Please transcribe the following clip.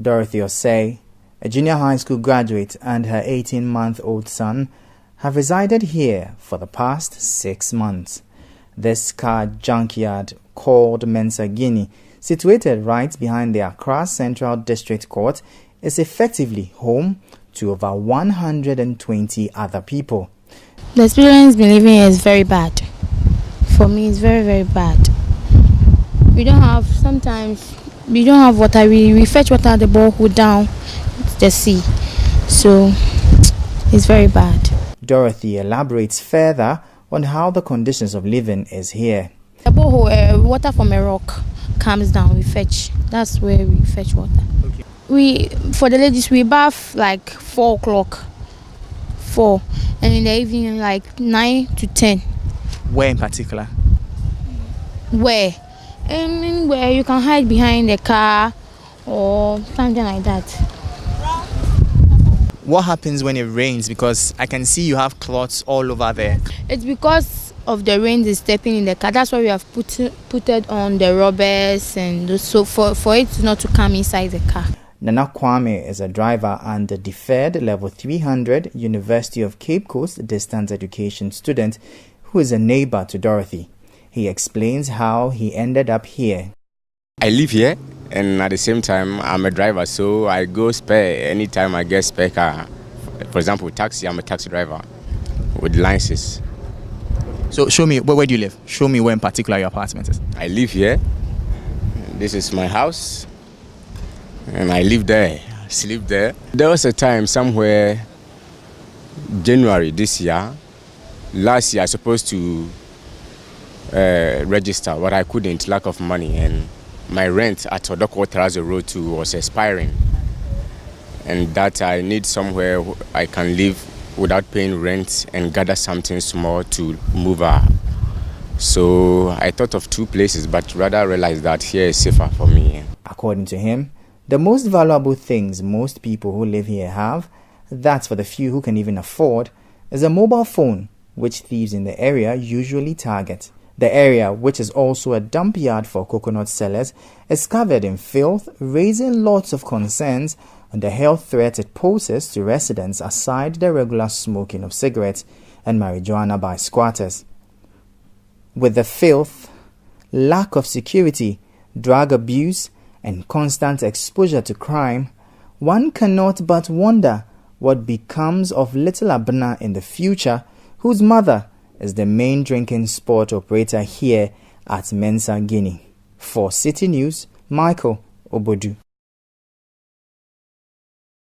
Dorothy Osei, a junior high school graduate, and her 18-month-old son have resided here for the past 6 months. This car junkyard called Mensa Guinea, situated right behind the Accra Central District Court, is effectively home to over 120 other people. The experience been living here is very bad. For me, it's very, very bad. We don't have water. We fetch water at the borehole down to the sea. So, it's very bad. Dorothy elaborates further on how the conditions of living is here. The borehole, water from a rock comes down, we fetch. That's where we fetch water. Okay. For the ladies, we bath like 4 o'clock. 4. And in the evening, like 9 to 10. Where in particular? Where? Where you can hide behind the car or something like that. What happens when it rains? Because I can see you have cloths all over there. It's because of the rain is stepping in the car. That's why we have put it on the rubbers and so for it not to come inside the car. Nana Kwame is a driver and a deferred level 300 University of Cape Coast distance education student who is a neighbor to Dorothy. He explains how he ended up here. I live here, and at the same time, I'm a driver, so I go spare anytime I get spare car. For example, taxi, I'm a taxi driver with license. So show me, where do you live? Show me where in particular your apartment is. I live here. This is my house, and I live there, sleep there. There was a time somewhere, January this year, last year I was supposed to register, but I couldn't, lack of money, and my rent at Odoko Terrazzo Road 2 was expiring, and that I need somewhere I can live without paying rent and gather something small to move out. So I thought of 2 places, but rather realized that here is safer for me. According to him, the most valuable things most people who live here have, that's for the few who can even afford, is a mobile phone, which thieves in the area usually target. The area, which is also a dump yard for coconut sellers, is covered in filth, raising lots of concerns on the health threat it poses to residents aside the regular smoking of cigarettes and marijuana by squatters. With the filth, lack of security, drug abuse, and constant exposure to crime, one cannot but wonder what becomes of little Abna in the future, whose mother is the main drinking sport operator here at Mensa Guinea. For City News, Michael Ogbodu.